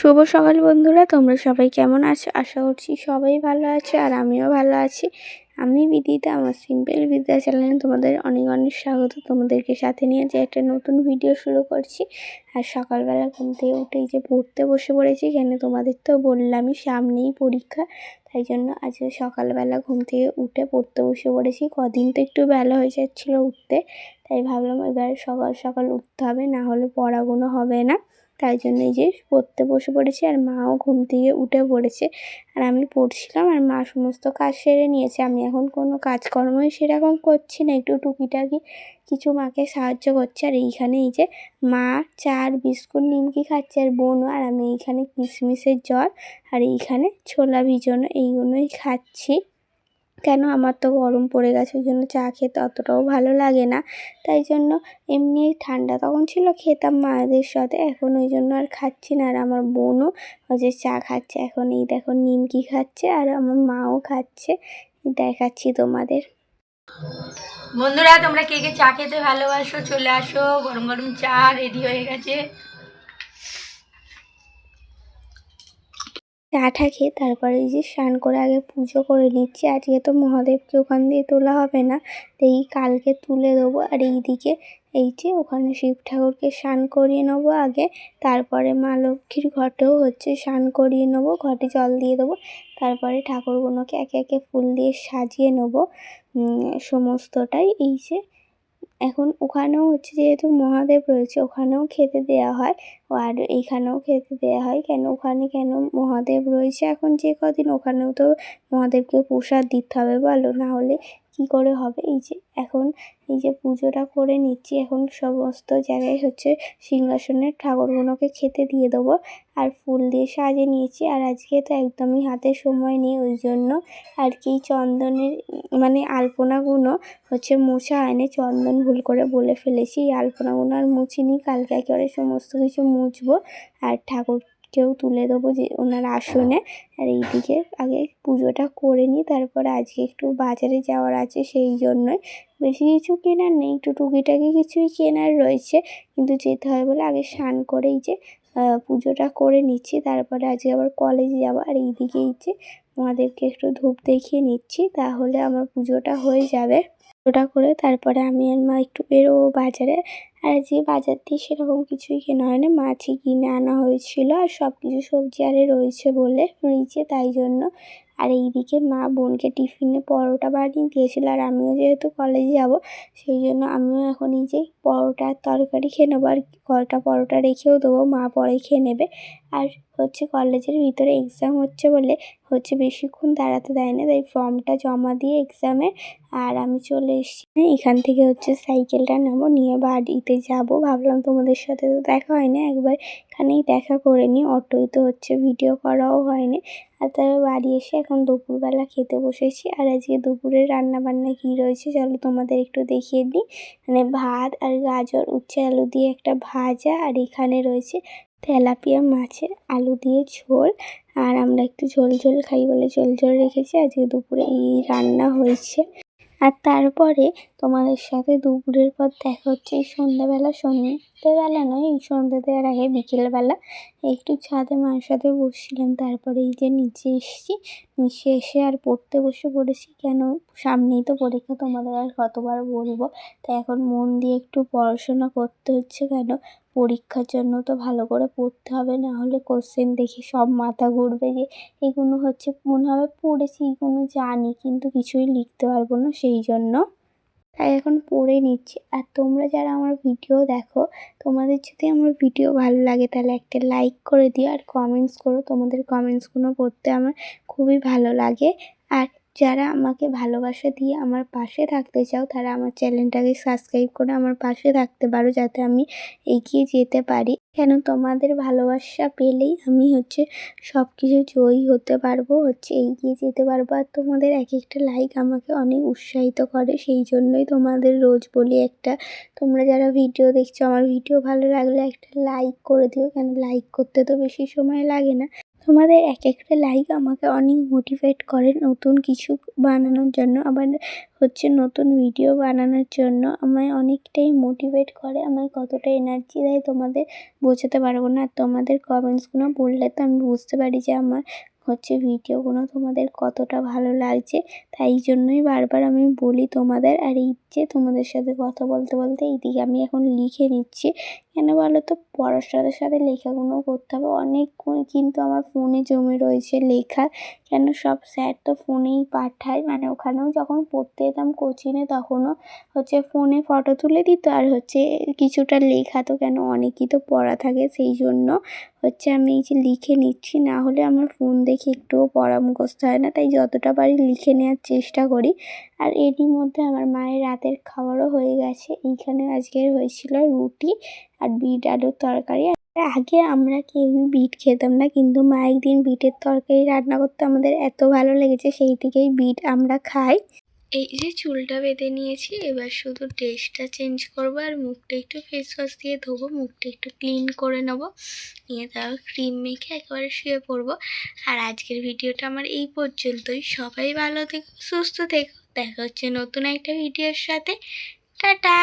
শুভ সকাল বন্ধুরা, তোমরা সবাই কেমন আছো? আশা করছি সবাই ভালো আছে আর আমিও ভালো আছি। আমি বিদিতা, আমার সিম্পল বিদ্যা চ্যানেলে তোমাদের অনেক অনেক স্বাগত। তোমাদেরকে সাথে নিয়ে যে একটা নতুন ভিডিও শুরু করছি। আর সকালবেলা ঘুম থেকে উঠেই যে পড়তে বসে পড়েছি, কেন তোমাদের তো বললামই সামনেই পরীক্ষা, তাই জন্য আজকে সকালবেলা ঘুম থেকে উঠে পড়তে বসে পড়েছি। কদিন তো একটু বেলা হয়ে যাচ্ছিলো উঠতে, তাই ভাবলাম এবার সকাল সকাল উঠতে হবে, না হলে পড়াগুলো হবে না। তাই জন্য এই যে পড়তে বসে পড়েছি, আর মাও ঘুম থেকে উঠে পড়েছে আর আমি পড়ছিলাম। আর মা সমস্ত কাজ সেরে নিয়েছে। আমি এখন কোনো কাজকর্মই সেরকম করছি না, একটু টুকিটাকি কিছু মাকে সাহায্য করছি। আর এইখানে এই যে মা চা আর বিস্কুট নিমকি খাচ্ছে, আর বোনও, আর আমি এইখানে কিশমিশের জল আর এইখানে ছোলা ভিজানো এইগুলোই খাচ্ছি। কেন, আমার তো গরম পড়ে গেছে, ওই জন্য চা খেতে অতটাও ভালো লাগে না। তাই জন্য এমনি ঠান্ডা তখন ছিল খেতাম মায়েদের সাথে, এখন ওই জন্য আর খাচ্ছি না। আর আমার বোনও যে চা খাচ্ছে, এখন এই দেখো নিমকি খাচ্ছে, আর আমার মাও খাচ্ছে, দেখাচ্ছি তোমাদের। বন্ধুরা, তোমরা কে কে চা খেতে ভালোবাসো চলে আসো, গরম গরম চা রেডি হয়ে গেছে। চাটা খেয়ে তারপরে এই যে স্নান করে আগে পুজো করে নিচ্ছি। আজকে তো মহাদেবকে ওখান দিয়ে তোলা হবে না, এই কালকে তুলে দেবো। আর এইদিকে এই যে ওখানে শিব ঠাকুরকে স্নান করিয়ে নেবো আগে, তারপরে মা লক্ষ্মীর ঘটেও স্নান করিয়ে নেবো, ঘটে জল দিয়ে দেবো। তারপরে ঠাকুরগুলোকে একে একে ফুল দিয়ে সাজিয়ে নেবো সমস্তটাই। এই যে এখন ওখানেও যেহেতু মহাদেব রয়েছে, ওখানেও খেতে দেওয়া হয়, আর এইখানেও খেতে দেওয়া হয়। কেন মহাদেব রয়েছে এখন যে কদিন, ওখানেও তো মহাদেবকে প্রসাদ দিতে হবে বলো, না হলে কী করে হবে। এই যে এখন এই যে পুজোটা করে নিচ্ছি, এখন সমস্ত জায়গায় সিংহাসনের ঠাকুরগুলোকে খেতে দিয়ে দেবো। আর ফুল দিয়ে সাজিয়ে নিয়েছি। আর আজকে তো একদমই হাতে সময় নেই, ওই জন্য আর কি চন্দনের আলপনাগুলো মোছা হয়নি, চন্দন ভুল করে বলে ফেলেছি। এই আলপনাগুলো আর মুছিনি, কালকে একেবারে সমস্ত কিছু মুছবো আর ঠাকুরকেও তুলে দেবো যে ওনার আসনে। আর এইদিকে আগে পুজোটা করে নিই, তারপরে আজকে একটু বাজারে যাওয়ার আছে, সেই জন্যই বেশি কিছু কেনার নেই, একটু টুকিটাকি কিছুই কেনার রয়েছে, কিন্তু যেতে হয় বলে আগে স্নান করেই যে পুজোটা করে নিচ্ছি। তারপরে আজকে আবার কলেজে যাবো। আর এইদিকে এই যে মহাদেবকে একটু ধূপ দেখিয়ে নিচ্ছি, তাহলে আমার পুজোটা হয়ে যাবে। ওটা করে তারপরে আমি আর মা একটু বেরোবো বাজারে। আর আজকে বাজার দিয়ে সেরকম কিছুই কেনা হয় না, মাছই কিনে আনা হয়েছিল, আর সব কিছু সবজি আরে রয়েছে বলে ফ্রিজে, তাই জন্য। আর এইদিকে মা বোনকে টিফিনে পরোটা বানিয়ে দিয়েছিল, আর আমিও যেহেতু কলেজে যাব, সেই জন্য আমিও এখন এই যে পরোটার তরকারি খেয়ে নেবো, আর কটা পরোটা রেখেও দেবো, মা পরে খেয়ে নেবে। আর কলেজের ভিতরে এক্সাম বলে বেশিক্ষণ দাঁড়াতে দেয় না, তাই ফর্মটা জমা দিয়ে এক্সামে আর আমি চলে এসেছি। এখান থেকে সাইকেলটা নেবো, নিয়ে বাড়িতে যাব। ভাবলাম তোমাদের সাথে তো দেখা হয়নি, একবার এখানেই দেখা করে নিই। অটোয় তো ভিডিও করাও হয়নি। আর তারপর বাড়ি এসে এখন দুপুরবেলা খেতে বসেছি। আর আজকে দুপুরের রান্নাবান্না কী রয়েছে চলো তোমাদের একটু দেখিয়ে দিই। ভাত আর গাজর উচ্ছে আলু দিয়ে একটা ভাজা, আর এখানে রয়েছে তেলাপিয়া মাছের আলু দিয়ে ঝোল। আর আমরা একটু ঝোল ঝোল খাই বলে ঝোল ঝোল রেখেছি। আজকে দুপুরে এই রান্না হয়েছে। আর তারপরে তোমাদের সাথে দুপুরের পর দেখা এই সন্ধ্যেবেলা নয়, এই সন্ধ্যে দেওয়ার আগে বিকেলবেলা একটু ছাদে মায়ের সাথে বসছিলাম। তারপরে এই যে নিচে এসে আর পড়তে বসে পড়েছি। কেন, সামনেই তো পরীক্ষা, তোমাদের আর কতবার বলবো। তাই এখন মন দিয়ে একটু পড়াশোনা করতে হচ্ছে। কেন, পরীক্ষার জন্য তো ভালো করে পড়তে হবে, না হলে কোশ্চেন দেখে সব মাথা ঘুরবে যে এগুলো মনে হবে পড়েছি, এগুলো জানি, কিন্তু কিছুই লিখতে পারবো না, সেই জন্য তাই এখন পড়ে নিচ্ছি। আর তোমরা যারা আমার ভিডিও দেখো, তোমাদের যদি আমার ভিডিও ভালো লাগে তাহলে একটা লাইক করে দিও আর কমেন্টস করো। তোমাদের কমেন্টসগুলো পড়তে আমার খুবই ভালো লাগে। আর যারা আমাকে ভালোবাসা দিয়ে আমার পাশে থাকতে চাও, তারা আমার চ্যানেলটাকে সাবস্ক্রাইব করে আমার পাশে থাকতে পারো, যাতে আমি এগিয়ে যেতে পারি। কেন, তোমাদের ভালোবাসা পেলেই আমি সব কিছু জয়ী হতে পারবো, এগিয়ে যেতে পারবো। আর তোমাদের এক একটা লাইক আমাকে অনেক উৎসাহিত করে, সেই জন্যই তোমাদের রোজ বলি তোমরা যারা ভিডিও দেখছো, আমার ভিডিও ভালো লাগলে একটা লাইক করে দিও। কেন, লাইক করতে তো বেশি সময় লাগে না, তোমাদের এক একটা লাইক আমাকে অনেক মোটিভেট করে নতুন কিছু বানানোর জন্য, আবার হচ্ছে নতুন ভিডিও বানানোর জন্য আমায় অনেকটাই মোটিভেট করে। আমায় কতটা এনার্জি দেয় তোমাদের বোঝাতে পারবো না। আর তোমাদের কমেন্টসগুলো পড়লে তো আমি বুঝতে পারি যে আমার হচ্ছে ভিডিওগুলো তোমাদের কতটা ভালো লাগছে। তাই জন্যই বারবার আমি বলি তোমাদের। আর এই যে তোমাদের সাথে কথা বলতে বলতে এইদিকে আমি এখন লিখে নিচ্ছি। কেন বলো তো, পড়ার সাথে সাথে লেখাগুলোও করতে হবে। অনেকক্ষণ কিন্তু আমার ফোনে জমে রয়েছে লেখা। কেন সব স্যার তো ফোনেই পাঠায়, মানে ওখানেও যখন পড়তে যেতাম কোচিংয়ে তখনও হচ্ছে ফোনে ফটো তুলে দিত আর হচ্ছে কিছুটা লেখা তো, কেন অনেকই তো পড়া থাকে, সেই জন্য হচ্ছে আমি এই যে লিখে নিচ্ছি। না হলে আমার ফোন দেখে একটুও পড়া মুখস্থ হয় না, তাই যতটা পারি লিখে নেওয়ার চেষ্টা করি। আর এরই মধ্যে আমার মায়ের রাতের খাবারও হয়ে গেছে। এইখানে আজকের হয়েছিল রুটি আর বিট আলুর তরকারি। আর আগে আমরা কেউই বিট খেতাম না, কিন্তু মা একদিন বিটের তরকারি রান্না করতে আমাদের এত ভালো লেগেছে, সেই থেকেই বিট আমরা খাই। এই যে চুলটা বেঁধে নিয়েছি, এবার শুধু ড্রেসটা চেঞ্জ করবো আর মুখটা একটু ফেস ওয়াশ দিয়ে ধোবো, মুখটা একটু ক্লিন করে নেবো, নিয়ে তারপর ক্রিম মেখে একেবারে শুয়ে পড়বো। আর আজকের ভিডিওটা আমার এই পর্যন্তই। সবাই ভালো থেকো, সুস্থ থেকো, দেখা হচ্ছে নতুন একটা ভিডিওর সাথে। টাটা।